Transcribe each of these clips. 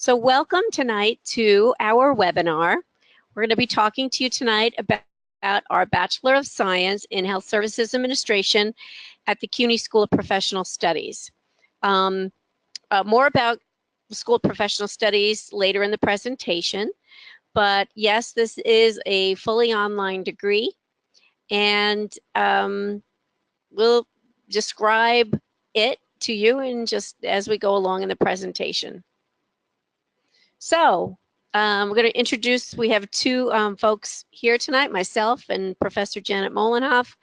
So welcome tonight to our webinar. We're going to be talking to you tonight about our Bachelor of Science in Health Services Administration at the CUNY School of Professional Studies. More about the School of Professional Studies later in the presentation, but yes, this is a fully online degree, and we'll describe it to you and just as we go along in the presentation. So we're going to introduce, we have two folks here tonight, myself and Professor Janet Molenhoff,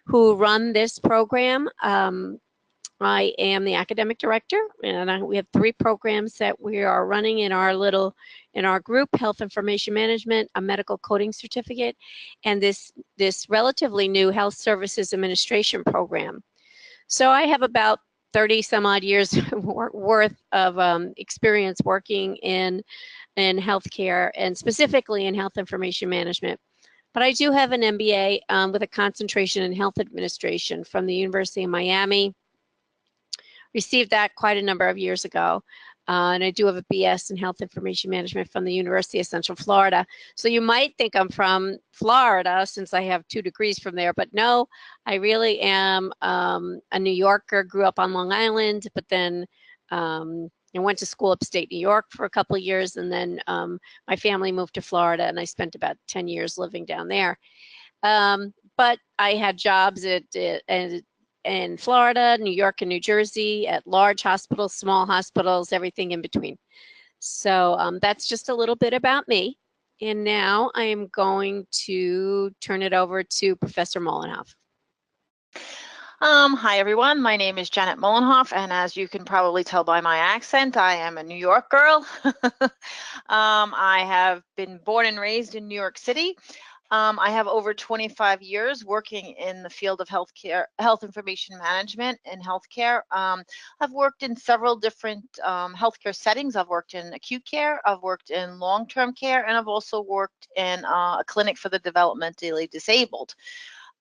who run this program. I am the academic director, and we have three programs that we are running in our group: Health Information Management, a medical coding certificate, and this relatively new Health Services Administration program. So I have about 30 some odd years worth of experience working in healthcare, and specifically in health information management. But I do have an MBA with a concentration in health administration from the University of Miami. Received that quite a number of years ago. And I do have a BS in health information management from the University of Central Florida. So you might think I'm from Florida since I have 2 degrees from there, but no, I really am a New Yorker. Grew up on Long Island, but then I went to school upstate New York for a couple of years, and then my family moved to Florida, and I spent about 10 years living down there. But I had jobs in Florida, New York, and New Jersey at large hospitals, small hospitals, everything in between. So that's just a little bit about me. And now I am going to turn it over to Professor Molenhoff. Hi everyone, my name is Janet Molenhoff, and as you can probably tell by my accent, I am a New York girl. I have been born and raised in New York City. I have over 25 years working in the field of healthcare, health information management and healthcare. I've worked in several different healthcare settings. I've worked in acute care, I've worked in long-term care, and I've also worked in a clinic for the developmentally disabled.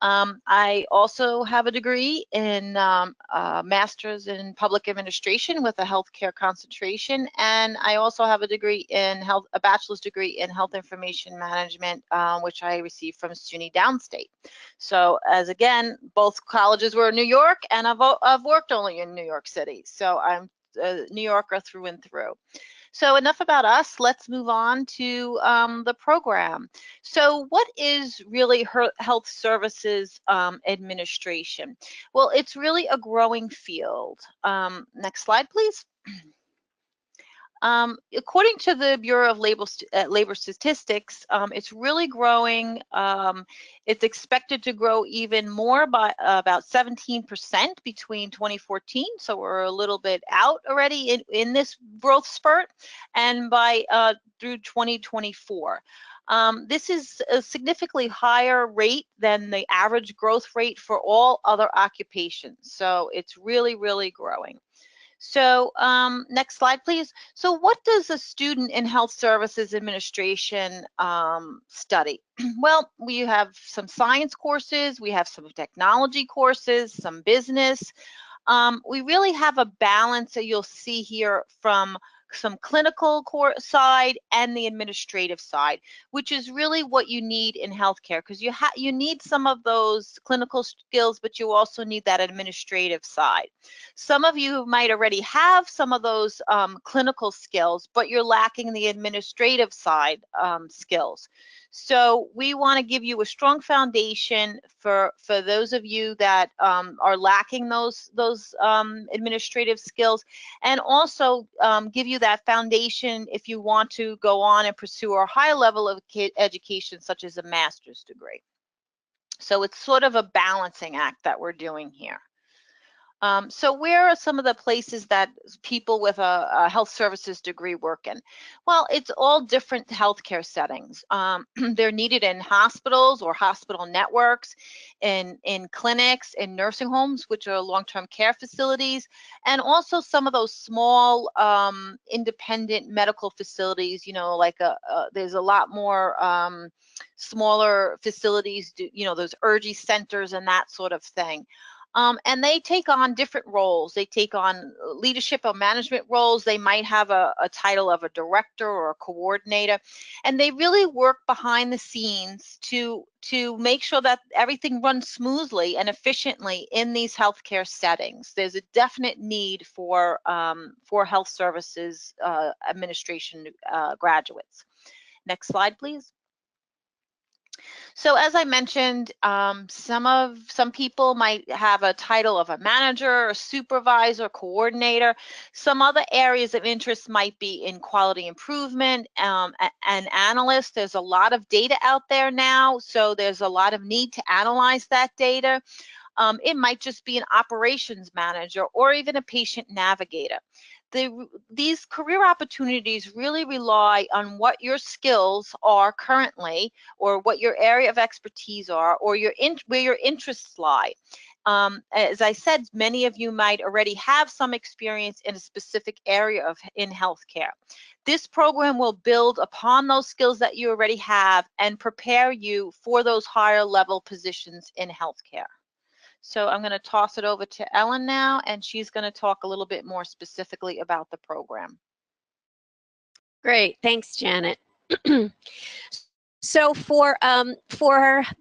I also have a degree in master's in public administration with a healthcare concentration, and I also have a degree in a bachelor's degree in health information management, which I received from SUNY Downstate. So, as again, both colleges were in New York, and I've worked only in New York City, so I'm a New Yorker through and through. So enough about us. Let's move on to the program. So what is really health services administration? Well, it's really a growing field. Next slide, please. According to the Bureau of Labor Statistics, it's really growing. It's expected to grow even more by about 17% between 2014, so we're a little bit out already in this growth spurt, and by through 2024. This is a significantly higher rate than the average growth rate for all other occupations, so it's really, really growing. So next slide, please. So what does a student in Health Services Administration study? Well, we have some science courses, we have some technology courses, some business. We really have a balance that you'll see here from some clinical side and the administrative side, which is really what you need in healthcare, because you need some of those clinical skills, but you also need that administrative side. Some of you might already have some of those clinical skills, but you're lacking the administrative side skills. So we want to give you a strong foundation for those of you that are lacking those administrative skills, and also give you that foundation if you want to go on and pursue a high level of education, such as a master's degree. So it's sort of a balancing act that we're doing here. So where are some of the places that people with a health services degree work in? Well, it's all different healthcare settings. They're needed in hospitals or hospital networks, in clinics, in nursing homes, which are long-term care facilities, and also some of those small independent medical facilities, you know, like there's a lot more smaller facilities, you know, those urgent centers and that sort of thing. And they take on different roles. They take on leadership or management roles. They might have a title of a director or a coordinator, and they really work behind the scenes to make sure that everything runs smoothly and efficiently in these healthcare settings. There's a definite need for health services administration graduates. Next slide, please. So as I mentioned, some people might have a title of a manager, a supervisor, coordinator. Some other areas of interest might be in quality improvement and analyst. There's a lot of data out there now, so there's a lot of need to analyze that data. It might just be an operations manager or even a patient navigator. These career opportunities really rely on what your skills are currently, or what your area of expertise are, or where your interests lie. As I said, many of you might already have some experience in a specific area in healthcare. This program will build upon those skills that you already have and prepare you for those higher level positions in healthcare. So I'm going to toss it over to Ellen now, and she's going to talk a little bit more specifically about the program. Great, thanks, Janet. So for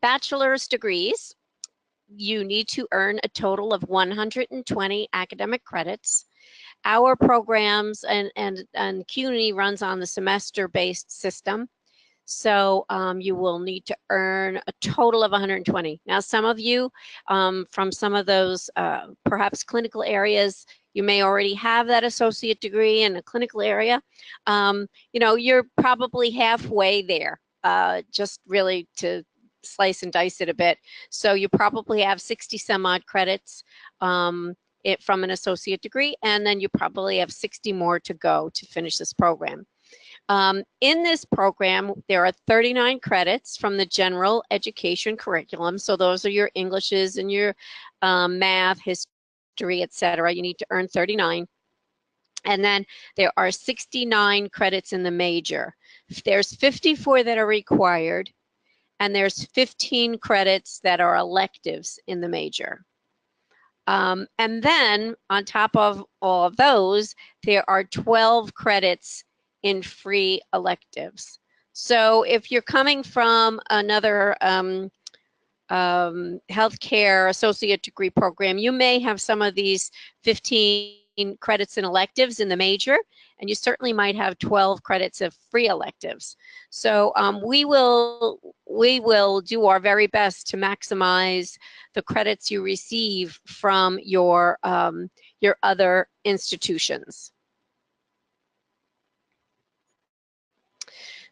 bachelor's degrees, you need to earn a total of 120 academic credits. Our programs and CUNY runs on the semester-based system. So you will need to earn a total of 120. Now, some of you from some of those perhaps clinical areas, you may already have that associate degree in a clinical area. You know, you're probably halfway there, just really to slice and dice it a bit. So you probably have 60 some odd credits from an associate degree, and then you probably have 60 more to go to finish this program. In this program, there are 39 credits from the general education curriculum. So those are your Englishes and your math, history, etc. You need to earn 39. And then there are 69 credits in the major. There's 54 that are required, and there's 15 credits that are electives in the major. And then on top of all of those, there are 12 credits in free electives. So if you're coming from another healthcare associate degree program, you may have some of these 15 credits in electives in the major, and you certainly might have 12 credits of free electives. So we will do our very best to maximize the credits you receive from your other institutions.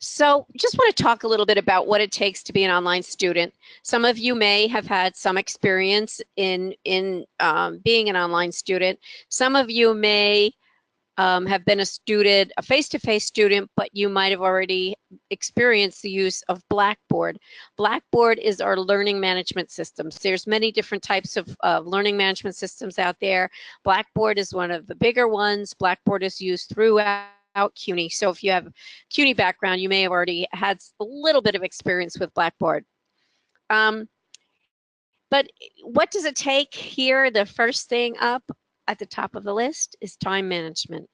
So just want to talk a little bit about what it takes to be an online student. Some of you may have had some experience in being an online student. Some of you may have been a face-to-face student, but you might have already experienced the use of Blackboard. Blackboard is our learning management systems. There's many different types of learning management systems out there. Blackboard is one of the bigger ones. Blackboard is used throughout CUNY. So if you have CUNY background, you may have already had a little bit of experience with Blackboard. But what does it take here? The first thing up at the top of the list is time management.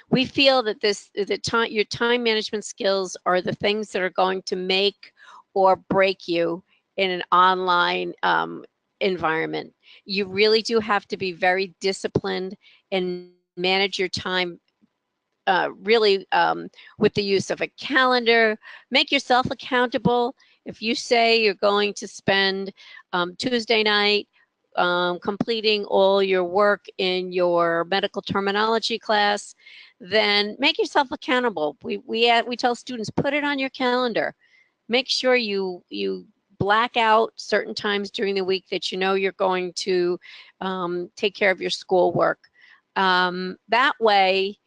We feel that your time management skills are the things that are going to make or break you in an online environment. You really do have to be very disciplined and manage your time really with the use of a calendar. Make yourself accountable. If you say you're going to spend Tuesday night completing all your work in your medical terminology class, then make yourself accountable. We tell students, put it on your calendar. Make sure you black out certain times during the week that you know you're going to take care of your schoolwork. That way,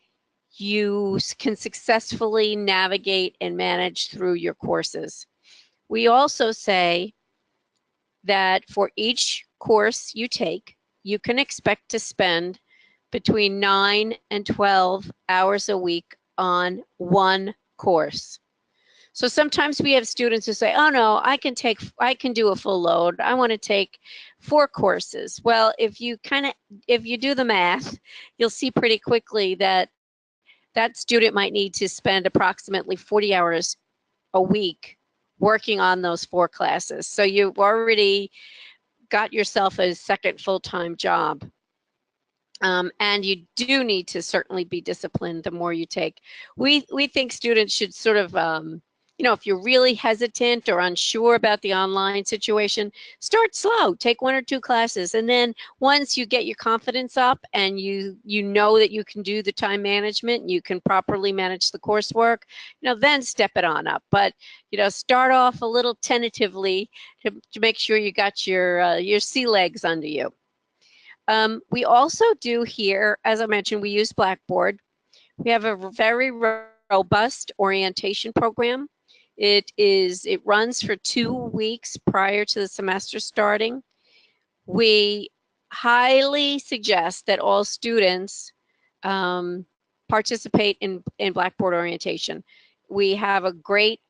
you can successfully navigate and manage through your courses. We also say that for each course you take, you can expect to spend between 9 and 12 hours a week on one course. So sometimes we have students who say, oh no, I can do a full load. I want to take 4 courses. Well, if you do the math, you'll see pretty quickly that that student might need to spend approximately 40 hours a week working on those 4 classes. So you've already got yourself a second full-time job. And you do need to certainly be disciplined the more you take. We think students should sort of, if you're really hesitant or unsure about the online situation, start slow, take 1 or 2 classes. And then once you get your confidence up and you know that you can do the time management, you can properly manage the coursework, then step it on up. But, start off a little tentatively to make sure you got your sea legs under you. We also do here, as I mentioned, we use Blackboard. We have a very robust orientation program. It runs for 2 weeks prior to the semester starting. We highly suggest that all students participate in Blackboard orientation. We have a great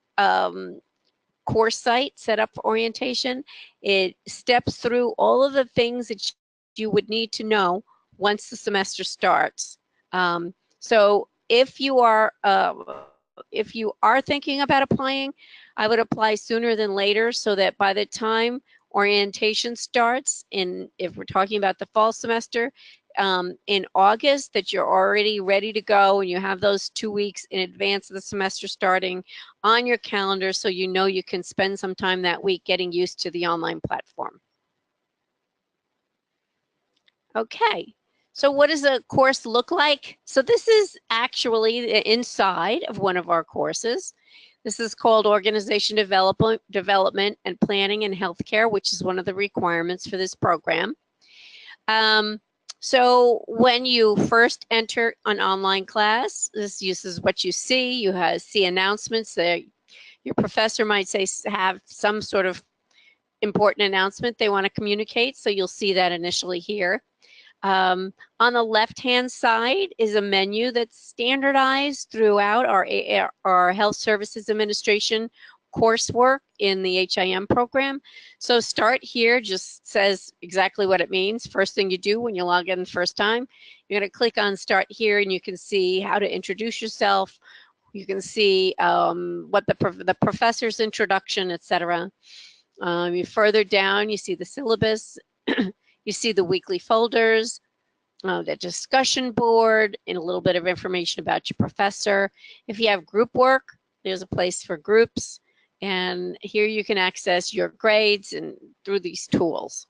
course site set up for orientation. It steps through all of the things that you would need to know once the semester starts. So if you are thinking about applying, I would apply sooner than later so that by the time orientation starts, if we're talking about the fall semester, in August, that you're already ready to go and you have those 2 weeks in advance of the semester starting on your calendar so you know you can spend some time that week getting used to the online platform. Okay, so what does a course look like? So this is actually the inside of one of our courses. This is called Organization Development and Planning in Healthcare, which is one of the requirements for this program. So when you first enter an online class, this is what you see. You see announcements that your professor might have some sort of important announcement they want to communicate. So you'll see that initially here. On the left-hand side is a menu that's standardized throughout our Health Services Administration coursework in the HIM program. So start here just says exactly what it means. First thing you do when you log in the first time, you're going to click on start here and you can see how to introduce yourself. You can see what the professor's introduction, etc. You further down, you see the syllabus. You see the weekly folders, the discussion board, and a little bit of information about your professor. If you have group work, there's a place for groups. And here you can access your grades and through these tools.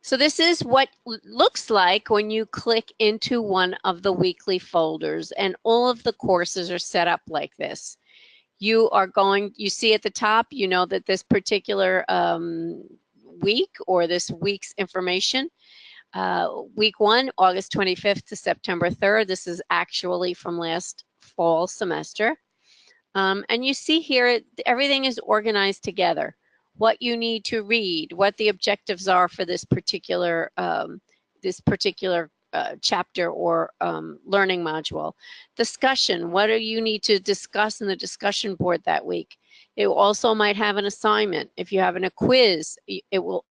So this is what it looks like when you click into one of the weekly folders, and all of the courses are set up like this. You see at the top, you know that this particular week or this week's information, week 1, August 25th to September 3rd. This is actually from last fall semester. And you see here, everything is organized together. What you need to read, what the objectives are for this particular chapter or learning module. Discussion, what do you need to discuss in the discussion board that week? It also might have an assignment. If you're having a quiz, it will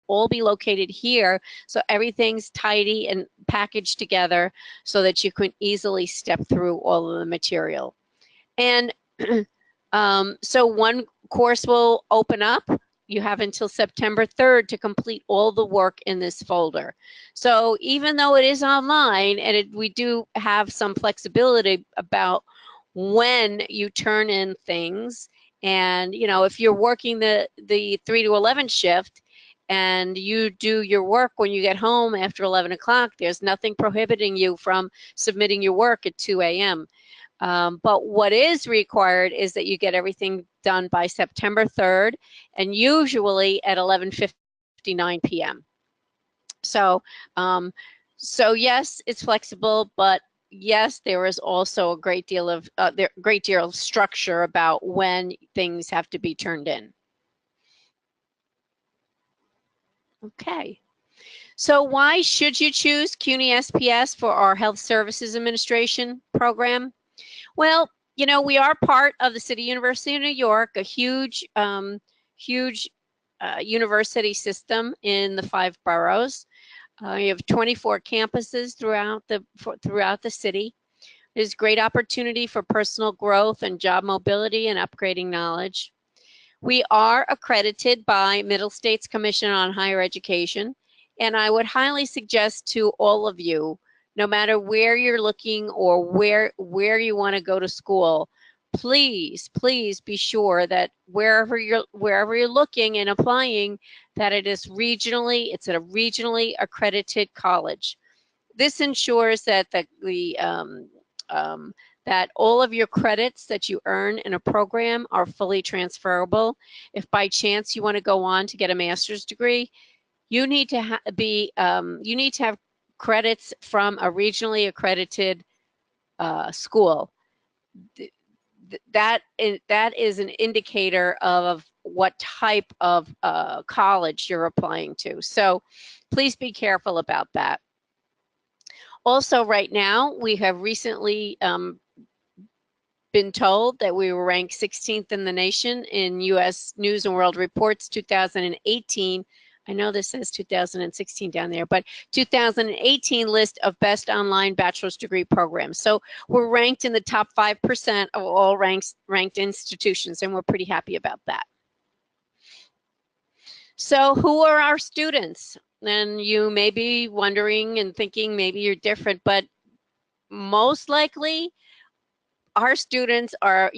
all be located here. So everything's tidy and packaged together so that you can easily step through all of the material. And so one course will open up. You have until September 3rd to complete all the work in this folder. So even though it is online, and we do have some flexibility about when you turn in things, and if you're working the 3 to 11 shift and you do your work when you get home after 11 o'clock, there's nothing prohibiting you from submitting your work at 2 a.m. But what is required is that you get everything done by September 3rd, and usually at 11:59 p.m. So yes, it's flexible, but yes, there is also a great deal of structure about when things have to be turned in. Okay. So why should you choose CUNY SPS for our Health Services Administration program? Well, you know, we are part of the City University of New York, a huge, huge university system in the 5 boroughs. You have 24 campuses throughout the city. There's great opportunity for personal growth and job mobility and upgrading knowledge. We are accredited by Middle States Commission on Higher Education, and I would highly suggest to all of you, no matter where you're looking or where you want to go to school, please be sure that wherever you're looking and applying, that it's at a regionally accredited college. This ensures that that all of your credits that you earn in a program are fully transferable. If by chance you want to go on to get a master's degree, you need to have credits from a regionally accredited school. That is an indicator of what type of college you're applying to. So please be careful about that. Also, right now, we have recently been told that we were ranked 16th in the nation in U.S. News and World Report's 2018. I know this says 2016 down there, but 2018 list of best online bachelor's degree programs. So we're ranked in the top 5% of all ranked institutions, and we're pretty happy about that. So who are our students? And you may be wondering and thinking maybe you're different, but most likely our students are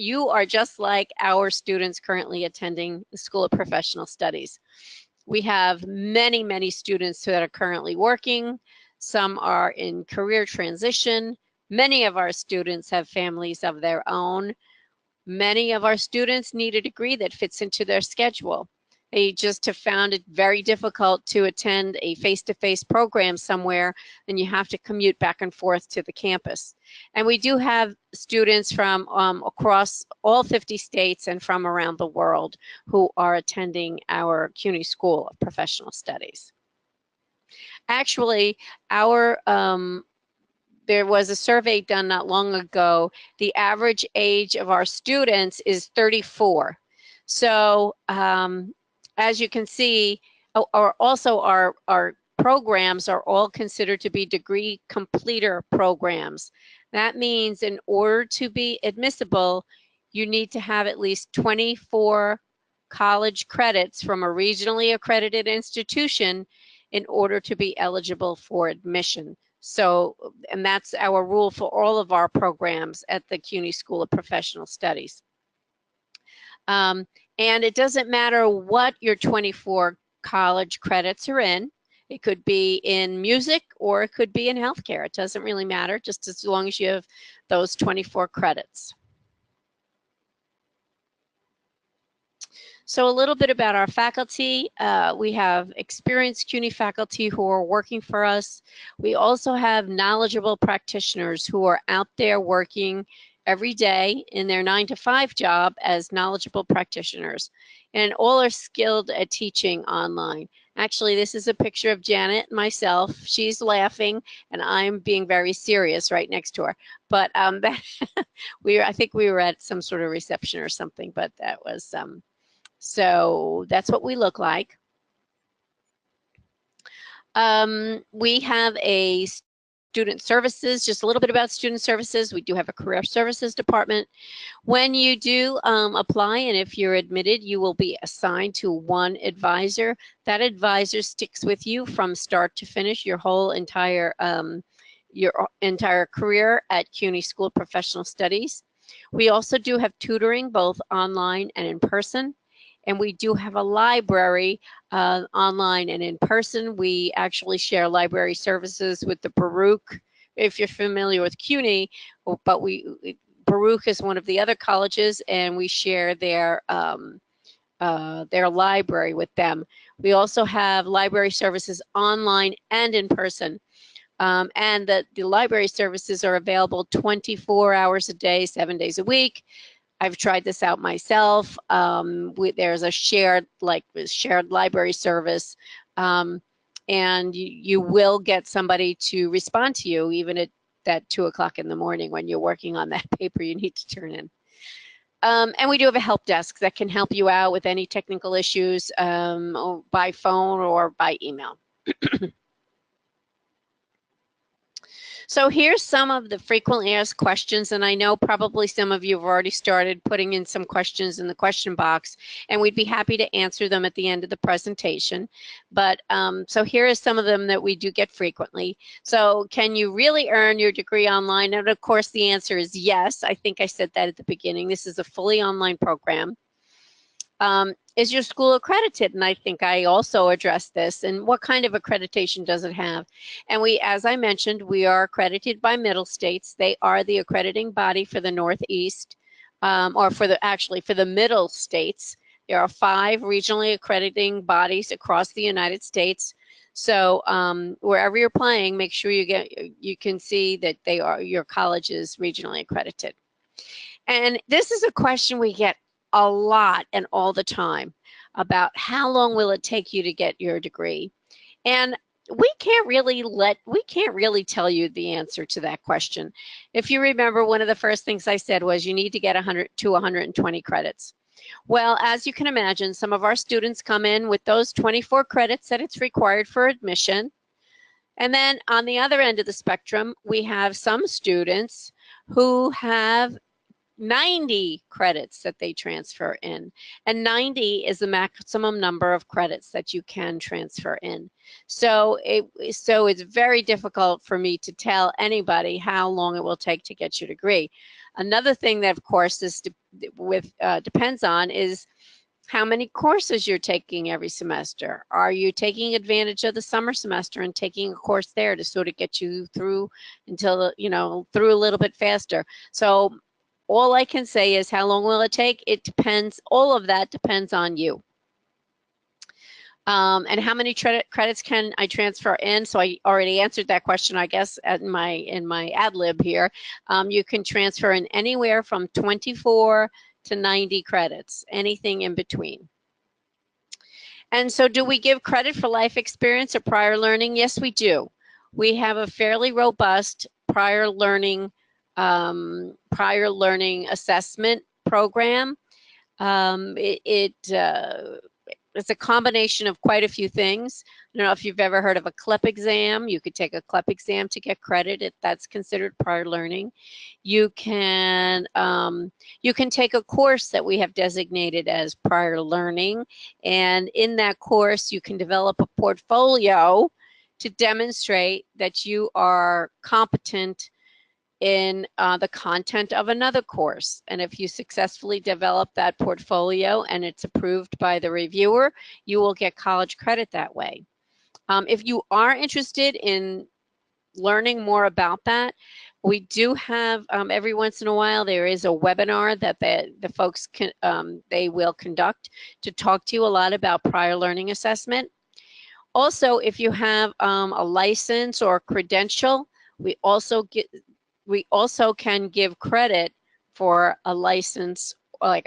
just like our students currently attending the School of Professional Studies. We have many students that are currently working. Some are in career transition. Many of our students have families of their own. Many of our students need a degree that fits into their schedule. They just have found it very difficult to attend a face-to-face program somewhere, and you have to commute back and forth to the campus. And we do have students from across all 50 states and from around the world who are attending our CUNY School of Professional Studies. Actually, there was a survey done not long ago. The average age of our students is 34. So as you can see, our programs are all considered to be degree completer programs. That means in order to be admissible, you need to have at least 24 college credits from a regionally accredited institution in order to be eligible for admission. So, and that's our rule for all of our programs at the CUNY School of Professional Studies. And it doesn't matter what your 24 college credits are in. It could be in music or it could be in healthcare. It doesn't really matter, just as long as you have those 24 credits. So a little bit about our faculty. We have experienced CUNY faculty who are working for us. We also have knowledgeable practitioners who are out there working every day in their 9-to-5 job as knowledgeable practitioners, and all are skilled at teaching online. Actually, this is a picture of Janet and myself. She's laughing and I'm being very serious right next to her. But I think we were at some sort of reception or something, but that was, so that's what we look like. We have a student services, just a little bit about student services. We do have a career services department. When you do apply and if you're admitted, you will be assigned to one advisor. That advisor sticks with you from start to finish, your entire career at CUNY School of Professional Studies. We also do have tutoring, both online and in person. And we do have a library online and in person. We actually share library services with the Baruch, if you're familiar with CUNY, but Baruch is one of the other colleges and we share their library with them. We also have library services online and in person. And the library services are available 24 hours a day, 7 days a week. I've tried this out myself. There's a shared library service, and you will get somebody to respond to you even that 2 o'clock in the morning when you're working on that paper you need to turn in. And we do have a help desk that can help you out with any technical issues or by phone or by email. So here's some of the frequently asked questions, and I know probably some of you have already started putting in some questions in the question box, and we'd be happy to answer them at the end of the presentation. But so here are some of them that we do get frequently. So can you really earn your degree online? And of course the answer is yes. I think I said that at the beginning. This is a fully online program. Is your school accredited? And I think I also addressed this. And what kind of accreditation does it have? And we, as I mentioned, we are accredited by Middle States. They are the accrediting body for the Northeast, or for the Middle States. There are 5 regionally accrediting bodies across the United States. So wherever you're playing, make sure you can see that your college is regionally accredited. And this is a question we get a lot and all the time about how long will it take you to get your degree. And we can't really tell you the answer to that question. If you remember, one of the first things I said was you need to get 100 to 120 credits. Well, as you can imagine, some of our students come in with those 24 credits that it's required for admission. And then on the other end of the spectrum, we have some students who have 90 credits that they transfer in, and 90 is the maximum number of credits that you can transfer in. So it's very difficult for me to tell anybody how long it will take to get your degree. Another thing that of course depends on is how many courses you're taking every semester. Are you taking advantage of the summer semester and taking a course there to sort of get you through until, through a little bit faster? So all I can say is how long will it take? It depends. All of that depends on you. And how many credits can I transfer in? So I already answered that question, I guess, in my ad lib here. You can transfer in anywhere from 24 to 90 credits, anything in between. And so do we give credit for life experience or prior learning? Yes, we do. We have a fairly robust prior learning assessment program. It's a combination of quite a few things. I don't know if you've ever heard of a CLEP exam. You could take a CLEP exam to get credit if that's considered prior learning. You can take a course that we have designated as prior learning, and in that course you can develop a portfolio to demonstrate that you are competent in the content of another course. And if you successfully develop that portfolio and it's approved by the reviewer, you will get college credit that way. If you are interested in learning more about that, we do have every once in a while there is a webinar that the folks they will conduct to talk to you a lot about prior learning assessment. Also, if you have a license or credential, we also can give credit for a license, like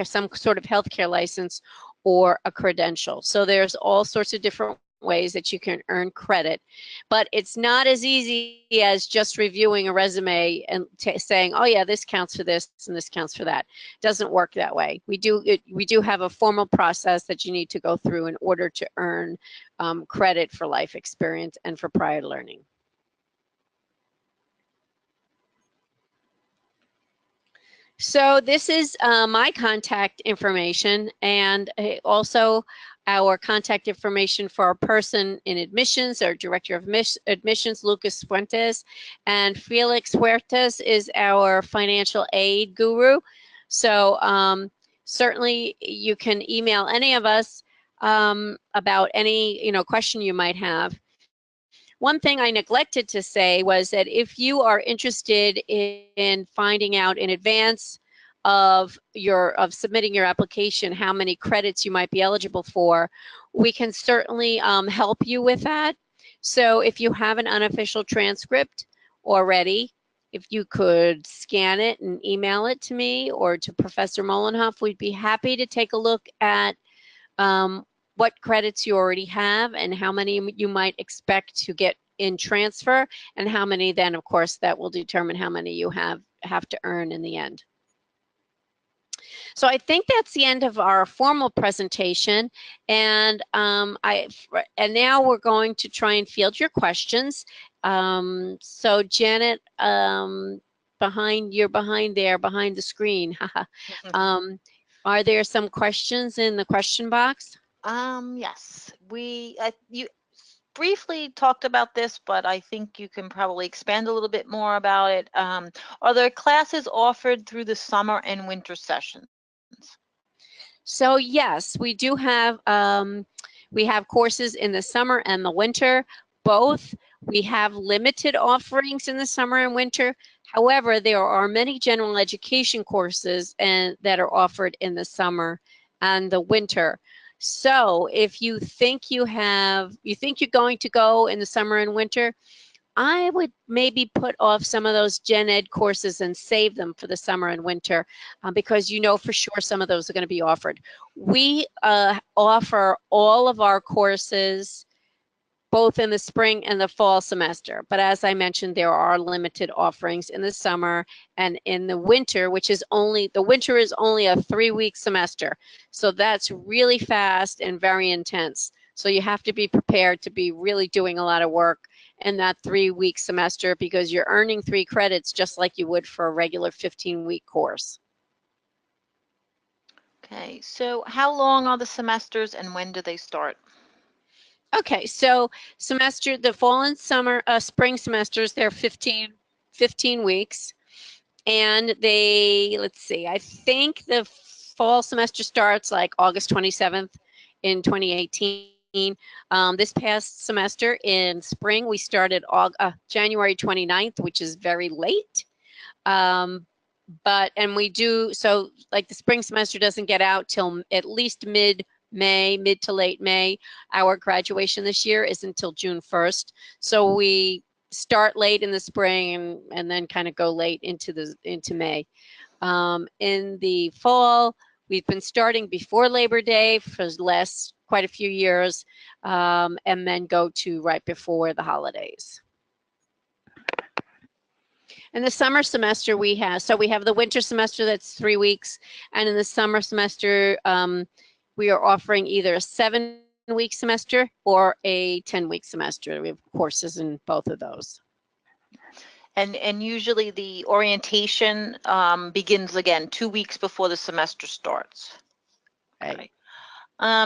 some sort of healthcare license or a credential. So there's all sorts of different ways that you can earn credit, but it's not as easy as just reviewing a resume and saying, oh yeah, this counts for this and this counts for that. It doesn't work that way. We do have a formal process that you need to go through in order to earn credit for life experience and for prior learning. So this is my contact information, and also our contact information for our person in admissions, our director of admissions, Lucas Fuentes, and Felix Huertas is our financial aid guru. So certainly you can email any of us about any question you might have. One thing I neglected to say was that if you are interested in finding out in advance of submitting your application how many credits you might be eligible for, we can certainly help you with that. So if you have an unofficial transcript already, if you could scan it and email it to me or to Professor Molenhoff, we'd be happy to take a look at what credits you already have and how many you might expect to get in transfer, and how many then, of course, that will determine how many you have to earn in the end. So I think that's the end of our formal presentation, and and now we're going to try and field your questions. So Janet, behind the screen, are there some questions in the question box? Yes, you briefly talked about this, but I think you can probably expand a little bit more about it. Are there classes offered through the summer and winter sessions? So yes, we do have courses in the summer and the winter, both. We have limited offerings in the summer and winter. However, there are many general education courses that are offered in the summer and the winter. So if you think you're going to go in the summer and winter, I would maybe put off some of those gen ed courses and save them for the summer and winter, because you know for sure some of those are going to be offered. We offer all of our courses both in the spring and the fall semester. But as I mentioned, there are limited offerings in the summer and in the winter, the winter is only a 3-week semester. So that's really fast and very intense. So you have to be prepared to be really doing a lot of work in that 3-week semester, because you're earning 3 credits just like you would for a regular 15-week course. Okay, so how long are the semesters and when do they start? Okay, so the fall and spring semesters, they're 15 weeks. And let's see, I think the fall semester starts like August 27th in 2018. This past semester in spring, we started January 29th, which is very late. And we do, so like the spring semester doesn't get out till at least mid to late May. Our graduation this year is until June 1st. So we start late in the spring and then kind of go late into May. In the fall, we've been starting before Labor Day for the last quite a few years, and then go to right before the holidays. In the summer semester we have the winter semester, that's 3 weeks, and in the summer semester we are offering either a 7-week semester or a 10-week semester. We have courses in both of those. And usually the orientation begins again 2 weeks before the semester starts. Okay.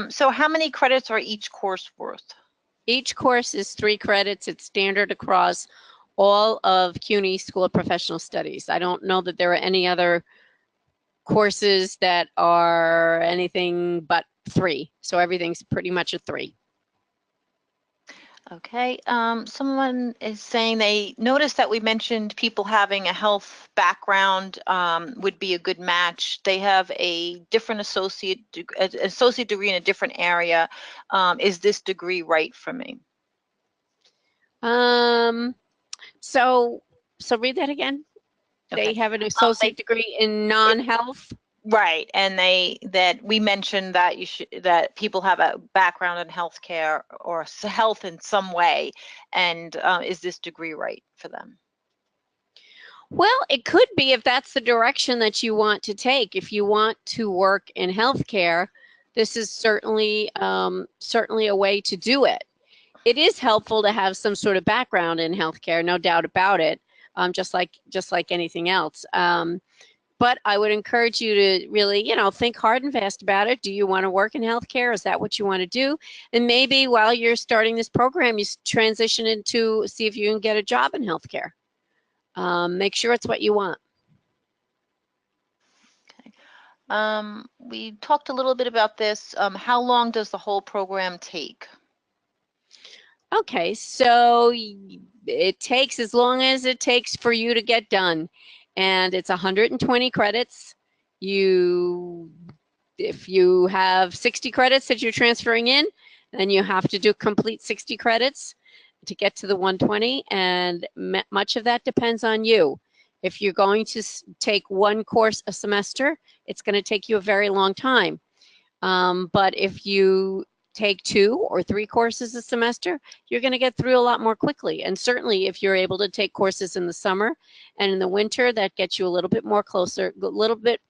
So how many credits are each course worth? Each course is 3 credits. It's standard across all of CUNY School of Professional Studies. I don't know that there are any other courses that are anything but 3. So everything's pretty much a 3. Okay. Someone is saying they noticed that we mentioned people having a health background would be a good match. They have a different associate degree in a different area. Is this degree right for me? So read that again. Okay. They have an associate degree in non-health. Right, and that we mentioned that that people have a background in healthcare or health in some way, and is this degree right for them? Well, it could be if that's the direction that you want to take. If you want to work in healthcare, this is certainly a way to do it. It is helpful to have some sort of background in healthcare, no doubt about it. Just like anything else. But I would encourage you to really, think hard and fast about it. Do you want to work in healthcare? Is that what you want to do? And maybe while you're starting this program, you transition into see if you can get a job in healthcare. Make sure it's what you want. Okay. We talked a little bit about this. How long does the whole program take? Okay, so it takes as long as it takes for you to get done. And it's 120 credits. If you have 60 credits that you're transferring in, then you have to complete 60 credits to get to the 120, and much of that depends on you. If you're going to take one course a semester, it's going to take you a very long time. But if you take 2 or 3 courses a semester, you're going to get through a lot more quickly. And certainly if you're able to take courses in the summer and in the winter, that gets you a little bit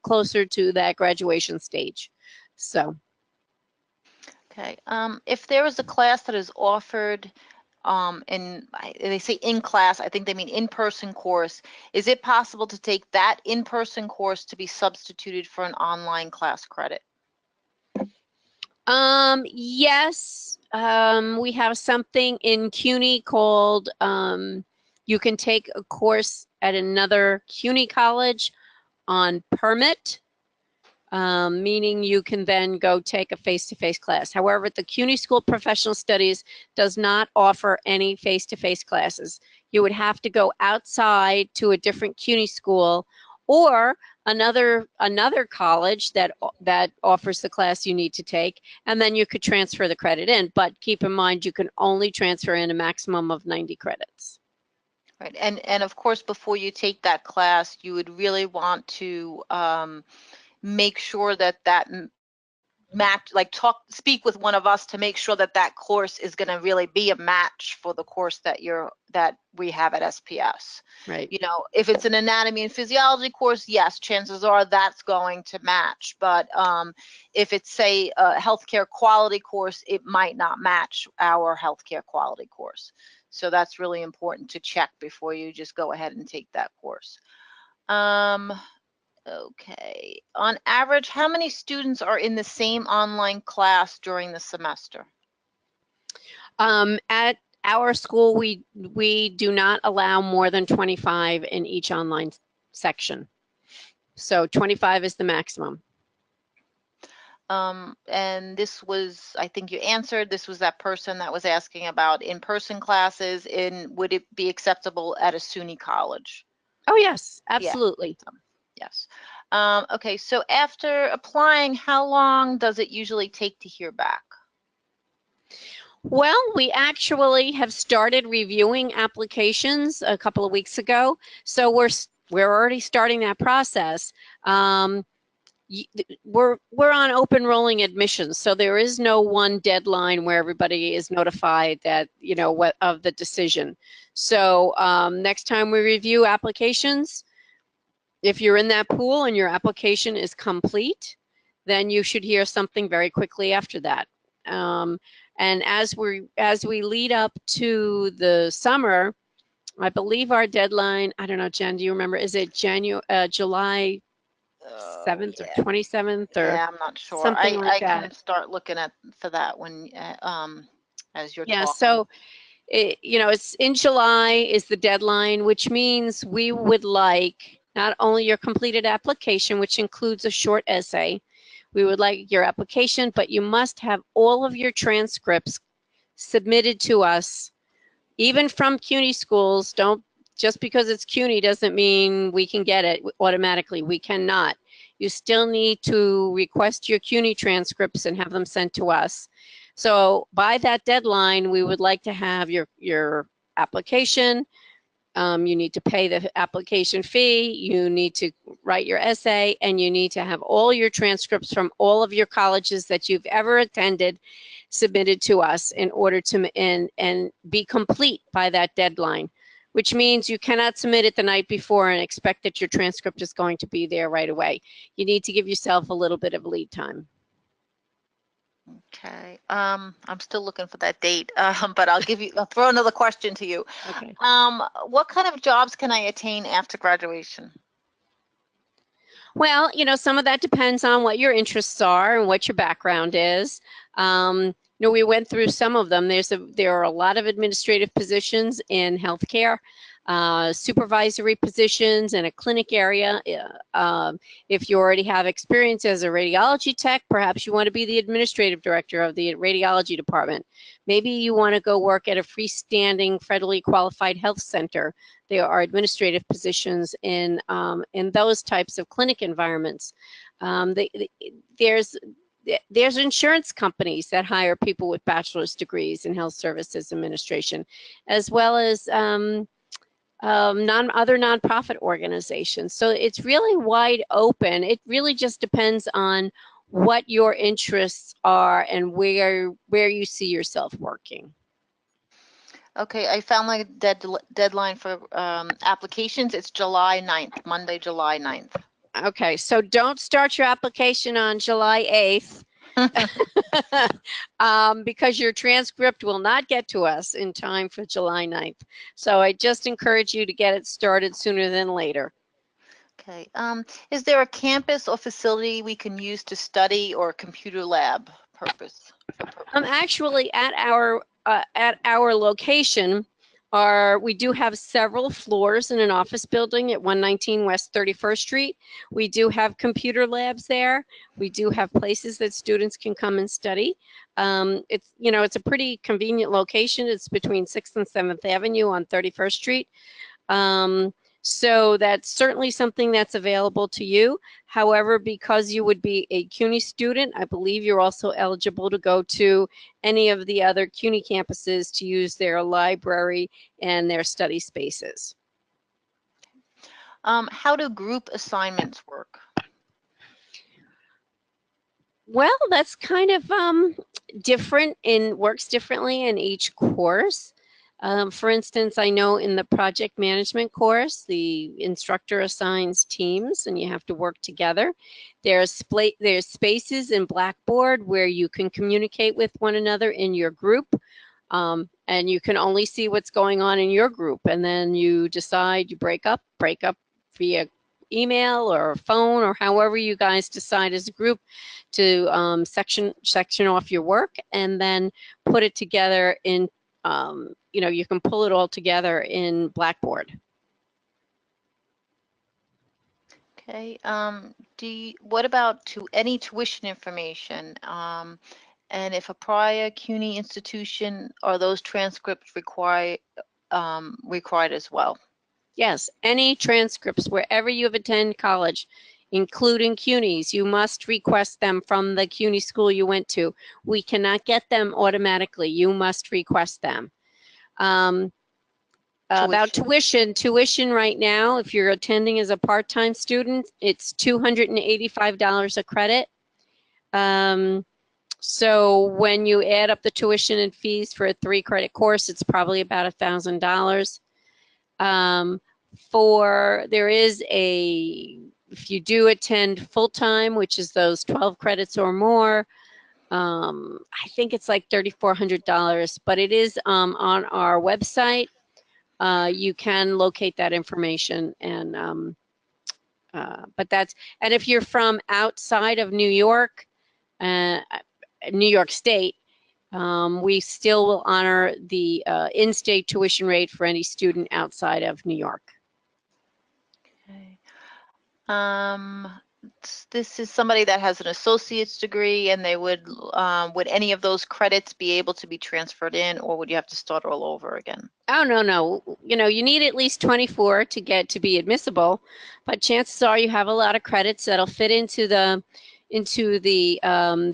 closer to that graduation stage. So. Okay. If there is a class that is offered they say in class, I think they mean in-person course, is it possible to take that in-person course to be substituted for an online class credit? Yes, we have something in CUNY called, you can take a course at another CUNY college on permit, meaning you can then go take a face-to-face class. However, the CUNY School of Professional Studies does not offer any face-to-face classes. You would have to go outside to a different CUNY school or another college that offers the class you need to take, and then you could transfer the credit in. But keep in mind, you can only transfer in a maximum of 90 credits. Right, and of course, before you take that class, you would really want to make sure that speak with one of us to make sure that that course is going to really be a match for the course that we have at SPS. Right. You know, if it's an anatomy and physiology course, yes, chances are that's going to match. But if it's, say, a healthcare quality course, it might not match our healthcare quality course. So that's really important to check before you just go ahead and take that course. Okay. On average, how many students are in the same online class during the semester? At our school, we do not allow more than 25 in each online section. So 25 is the maximum. And this was, I think you answered, this was that person that was asking about in-person classes. Would it be acceptable at a SUNY college? Oh, yes, absolutely. Yeah. Yes. Okay, so after applying, how long does it usually take to hear back? Well, we actually have started reviewing applications a couple of weeks ago, so we're already starting that process. We're on open rolling admissions, so there is no one deadline where everybody is notified that, you know, what of the decision. So next time we review applications, if you're in that pool and your application is complete, then you should hear something very quickly after that. And as we lead up to the summer, I believe our deadline, I don't know, Jen, do you remember, is it July 7th or 27th or yeah, I'm not sure. something like that? I can start looking for that when as you're talking. So you know, it's in July is the deadline, which means we would like not only your completed application, which includes a short essay. We would like your application, but you must have all of your transcripts submitted to us, even from CUNY schools. Just because it's CUNY doesn't mean we can get it automatically. We cannot. You still need to request your CUNY transcripts and have them sent to us. So by that deadline, we would like to have your application. You need to pay the application fee, you need to write your essay, and you need to have all your transcripts from all of your colleges that you've ever attended submitted to us in order to and be complete by that deadline, which means you cannot submit it the night before and expect that your transcript is going to be there right away. You need to give yourself a little bit of lead time. Okay, I'm still looking for that date, but I'll throw another question to you. Okay. What kind of jobs can I attain after graduation? Well, you know, some of that depends on what your interests are and what your background is. You know, we went through some of them. There are a lot of administrative positions in healthcare, supervisory positions in a clinic area. If you already have experience as a radiology tech, perhaps you want to be the administrative director of the radiology department. Maybe you want to go work at a freestanding federally qualified health center. There are administrative positions in those types of clinic environments. There's insurance companies that hire people with bachelor's degrees in health services administration, as well as other nonprofit organizations. So it's really wide open. It really just depends on what your interests are and where you see yourself working. Okay, I found my deadline for applications. It's July 9th, Monday, July 9th. Okay, so don't start your application on July 8th because your transcript will not get to us in time for July 9th. So I just encourage you to get it started sooner than later. Okay, is there a campus or facility we can use to study or a computer lab purpose? Actually, at our location, we do have several floors in an office building at 119 West 31st Street. We do have computer labs there. We do have places that students can come and study. It's a pretty convenient location. It's between 6th and 7th Avenue on 31st Street. So that's certainly something that's available to you. However, because you would be a CUNY student, I believe you're also eligible to go to any of the other CUNY campuses to use their library and their study spaces. How do group assignments work? Well, that's kind of works differently in each course. For instance, I know in the project management course, the instructor assigns teams and you have to work together. There's spaces in Blackboard where you can communicate with one another in your group, and you can only see what's going on in your group. And then you decide, you break up via email or phone or however you guys decide as a group to section off your work and then put it together in you can pull it all together in Blackboard. Okay. What about any tuition information? And if a prior CUNY institution, are those transcripts required as well? Yes, any transcripts wherever you have attended college, including CUNY's, you must request them from the CUNY school you went to. We cannot get them automatically. You must request them. About tuition right now, if you're attending as a part-time student, it's $285 a credit. So when you add up the tuition and fees for a 3-credit course, it's probably about $1,000. If you do attend full-time, which is those 12 credits or more, I think it's like $3,400, but it is on our website. You can locate that information, and if you're from outside of New York State, we still will honor the in-state tuition rate for any student outside of New York. Okay. This is somebody that has an associate's degree, and they would any of those credits be able to be transferred in, or would you have to start all over again? Oh, no. You need at least 24 to be admissible, but chances are you have a lot of credits that'll fit into the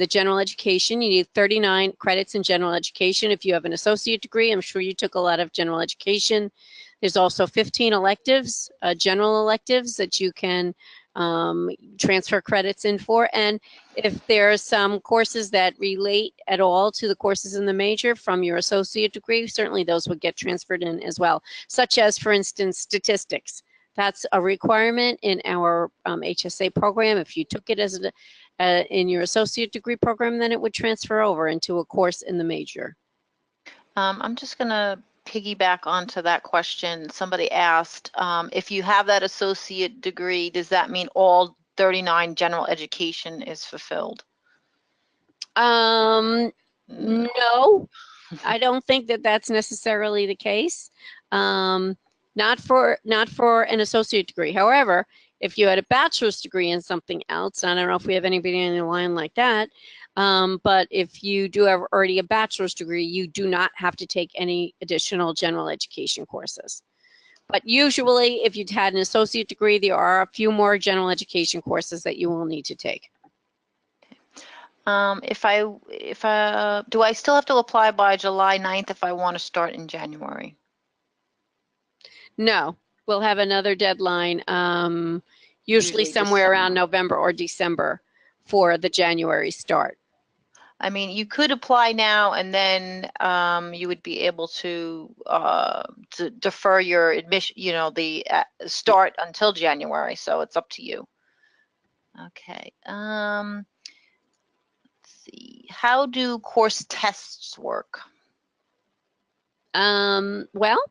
general education. You need 39 credits in general education. If you have an associate degree, I'm sure you took a lot of general education. There's also 15 electives, general electives that you can transfer credits in for. And if there are some courses that relate at all to the courses in the major from your associate degree, certainly those would get transferred in as well, such as, for instance, statistics. That's a requirement in our HSA program. If you took it as in your associate degree program, then it would transfer over into a course in the major. I'm just going to piggyback onto that question. Somebody asked, if you have that associate degree, does that mean all 39 general education is fulfilled? No, I don't think that that's necessarily the case. Not for an associate degree. However, if you had a bachelor's degree in something else, I don't know if we have anybody in the line like that, but if you do have already a bachelor's degree, you do not have to take any additional general education courses. But usually, if you've had an associate degree, there are a few more general education courses that you will need to take. Do I still have to apply by July 9th if I want to start in January? No, we'll have another deadline, usually somewhere around November or December. for the January start. I mean, you could apply now, and then you would be able to defer your admission, the start until January. So it's up to you. Okay. Let's see. How do course tests work? Well,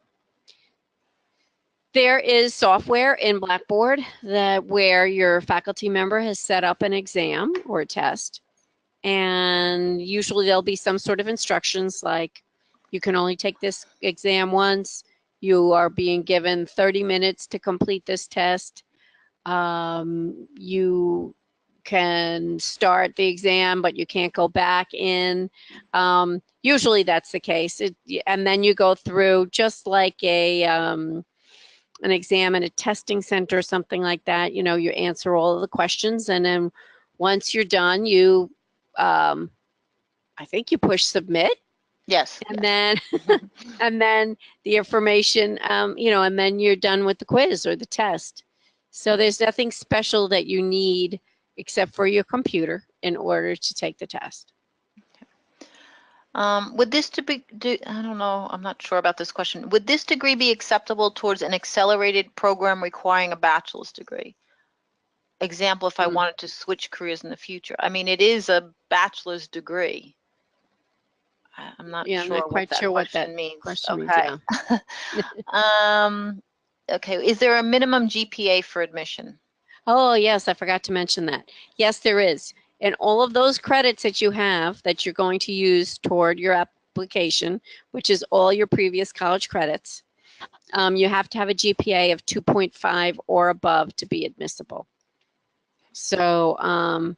there is software in Blackboard where your faculty member has set up an exam or a test. And usually there'll be some sort of instructions like you can only take this exam once. You are being given 30 minutes to complete this test. You can start the exam, but you can't go back in. Usually that's the case. And then you go through just like an exam in a testing center or something like that. You answer all of the questions, and then once you're done, you I think you push submit. Yes. And then and then the information, and then you're done with the quiz or the test. So there's nothing special that you need except for your computer in order to take the test. Would this I don't know, I'm not sure about this question. Would this degree be acceptable towards an accelerated program requiring a bachelor's degree? Example, if I wanted to switch careers in the future. I mean, it is a bachelor's degree. I'm not sure, not quite sure what that means. Question okay. Means, Okay. Is there a minimum GPA for admission? Oh, yes, I forgot to mention that. Yes, there is. And all of those credits that you have that you're going to use toward your application, which is all your previous college credits, you have to have a GPA of 2.5 or above to be admissible. So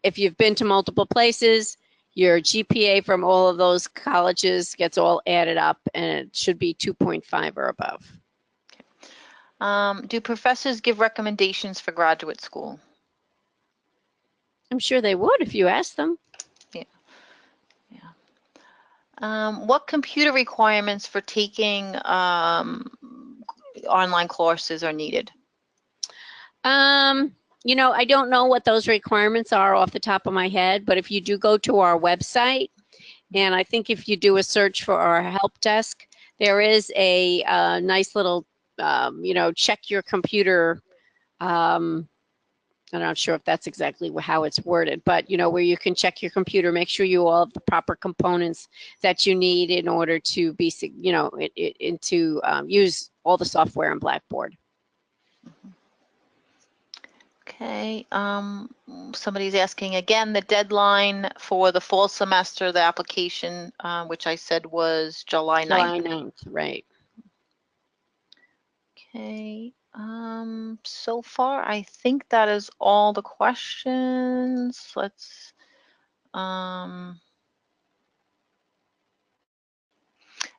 if you've been to multiple places, your GPA from all of those colleges gets all added up, and it should be 2.5 or above. Do professors give recommendations for graduate school? I'm sure they would if you asked them. Yeah. What computer requirements for taking online courses are needed? I don't know what those requirements are off the top of my head, but if you do go to our website, and I think if you do a search for our help desk, there is a nice little, check your computer. I'm not sure if that's exactly how it's worded, but where you can check your computer, make sure you all have the proper components that you need in order to be, use all the software in Blackboard. Okay. Somebody's asking again the deadline for the fall semester, the application, which I said was July 9th. July 9th, right. Okay. So far, I think that is all the questions. Let's,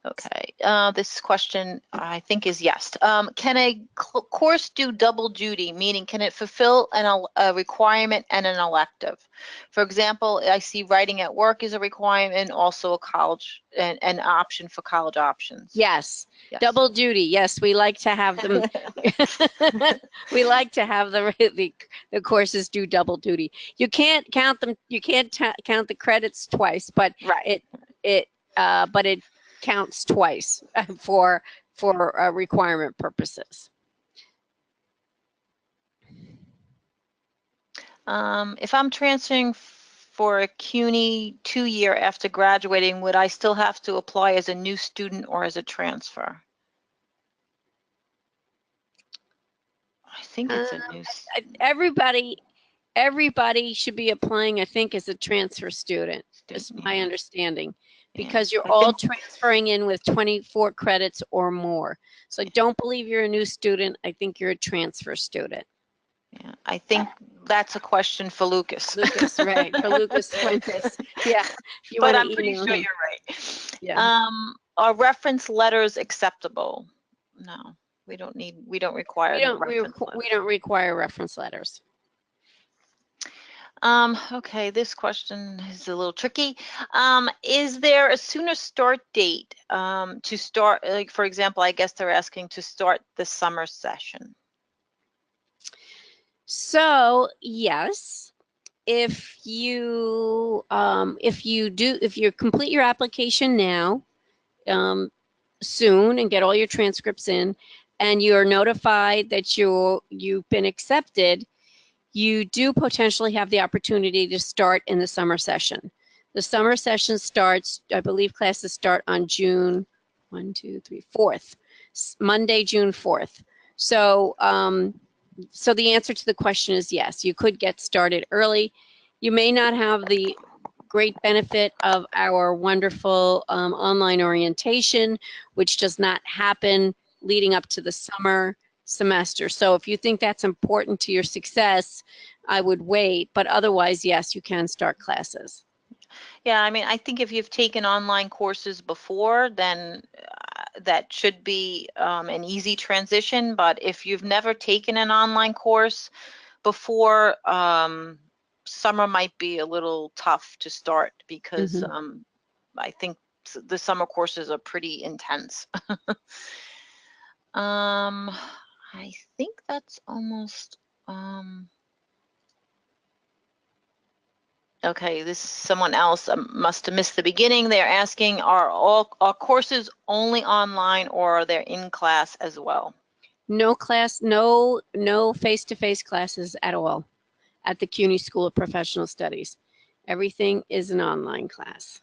okay, this question I think is yes. Can a course do double duty, meaning can it fulfill a requirement and an elective? For example, I see writing at work is a requirement, also a college, an option for college options. Yes. Yes. Double duty. Yes, we like to have them. We like to have the courses do double duty. You can't count them. You can't count the credits twice, but right. But it counts twice for requirement purposes. If I'm transferring for a CUNY 2-year after graduating, would I still have to apply as a new student or as a transfer? I think it's a new. Everybody should be applying, I think, as a transfer student. Is my understanding. Because you're all transferring in with 24 credits or more. So I don't believe you're a new student. I think you're a transfer student. Yeah, I think that's a question for Lucas. Lucas, right? For Lucas Fuentes. Yeah. But I'm pretty sure you're right. Yeah. Are reference letters acceptable? No, we don't require. We don't require reference letters. Okay, this question is a little tricky. Is there a sooner start date to start, like, for example, I guess they're asking to start the summer session? So yes, if you complete your application now, soon, and get all your transcripts in, and you're notified that you've been accepted, you do potentially have the opportunity to start in the summer session. The summer session starts, I believe classes start on June 4th, Monday, June 4th. So, so the answer to the question is yes, you could get started early. You may not have the great benefit of our wonderful online orientation, which does not happen leading up to the summer semester. So if you think that's important to your success, I would wait, but otherwise, yes, you can start classes. Yeah, I mean, I think if you've taken online courses before, then that should be an easy transition. But if you've never taken an online course before, summer might be a little tough to start because I think the summer courses are pretty intense. I think that's almost, okay, this someone else must have missed the beginning. They're asking, are courses only online, or are they in class as well? No class, no face-to-face classes at all at the CUNY School of Professional Studies. Everything is an online class.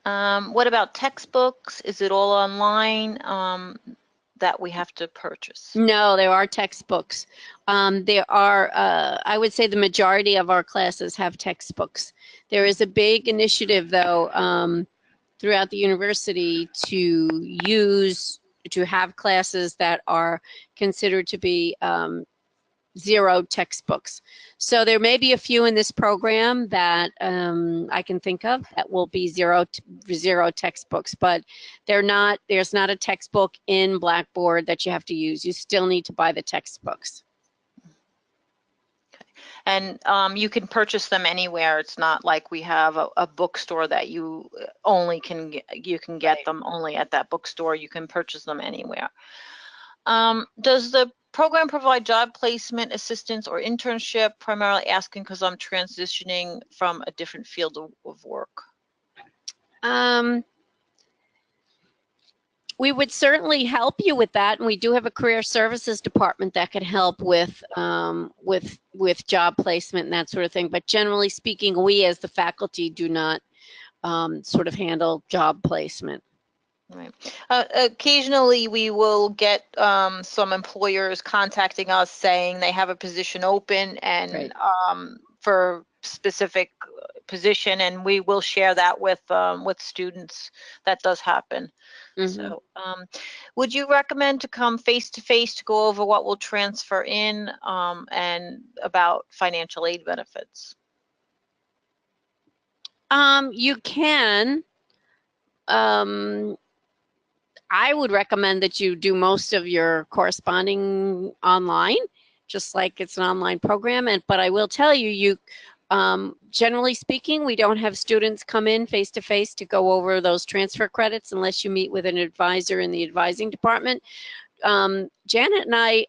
What about textbooks? Is it all online that we have to purchase? No, there are textbooks. There are, I would say the majority of our classes have textbooks. There is a big initiative, though, throughout the university to have classes that are considered to be zero textbooks. So there may be a few in this program that I can think of that will be zero textbooks, but there's not a textbook in Blackboard that you have to use. You still need to buy the textbooks. And you can purchase them anywhere. It's not like we have a bookstore that you can get them only at that bookstore. You can purchase them anywhere. Does the program provide job placement assistance or internship? Primarily asking because I'm transitioning from a different field of work. We would certainly help you with that, and we do have a career services department that could help with job placement and that sort of thing. But generally speaking, we as the faculty do not sort of handle job placement. Right. Occasionally, we will get some employers contacting us saying they have a position open and Right. For specific position, and we will share that with students. That does happen. So, would you recommend to come face to face to go over what will transfer in and about financial aid benefits? You can. I would recommend that you do most of your corresponding online, just like it's an online program. But I will tell you, generally speaking, we don't have students come in face to face to go over those transfer credits unless you meet with an advisor in the advising department. Janet and I,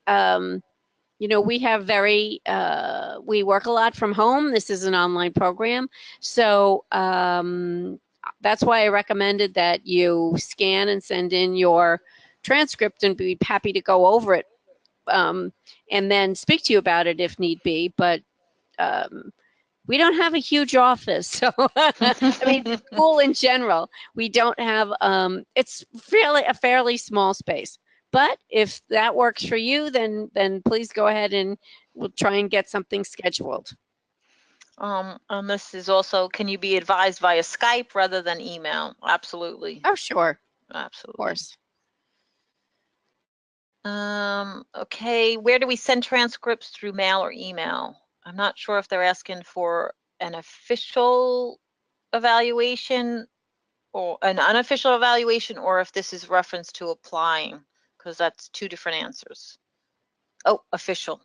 we have we work a lot from home. This is an online program. So that's why I recommended that you scan and send in your transcript and be happy to go over it and then speak to you about it if need be. But we don't have a huge office. So, I mean, school in general, we don't have, it's a fairly small space. But if that works for you, then please go ahead and we'll try and get something scheduled. This is also, can you be advised via Skype rather than email? Absolutely. Oh, sure. Absolutely. Of course. Okay, where do we send transcripts, through mail or email? I'm not sure if they're asking for an official evaluation or an unofficial evaluation, or if this is reference to applying, because that's two different answers. Oh, official.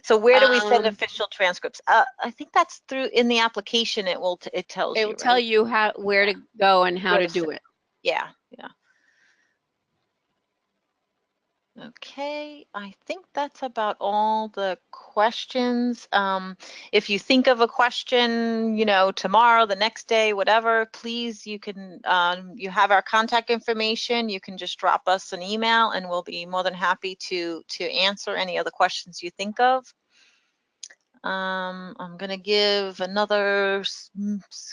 So where do we send official transcripts? I think that's through in the application. It tells you. It will tell you where to go and how to do it. Yeah, yeah. Okay, I think that's about all the questions. If you think of a question, you know, tomorrow, the next day, whatever, please, you can, you have our contact information. You can just drop us an email and we'll be more than happy to answer any other questions you think of. I'm going to give another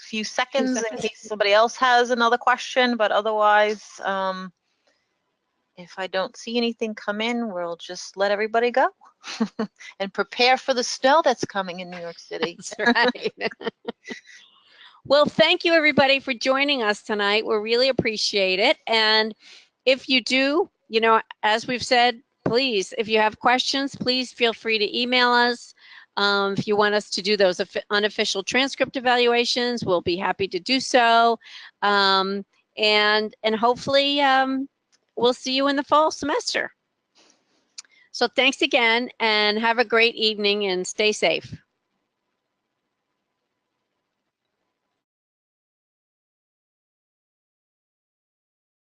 few seconds in case somebody else has another question, but otherwise, if I don't see anything come in, we'll just let everybody go and prepare for the snow that's coming in New York City. That's right. Well, thank you everybody for joining us tonight. We really appreciate it. And if you do, you know, as we've said, please, if you have questions, please feel free to email us. If you want us to do those unofficial transcript evaluations, we'll be happy to do so. And hopefully we'll see you in the fall semester. So thanks again and have a great evening and stay safe.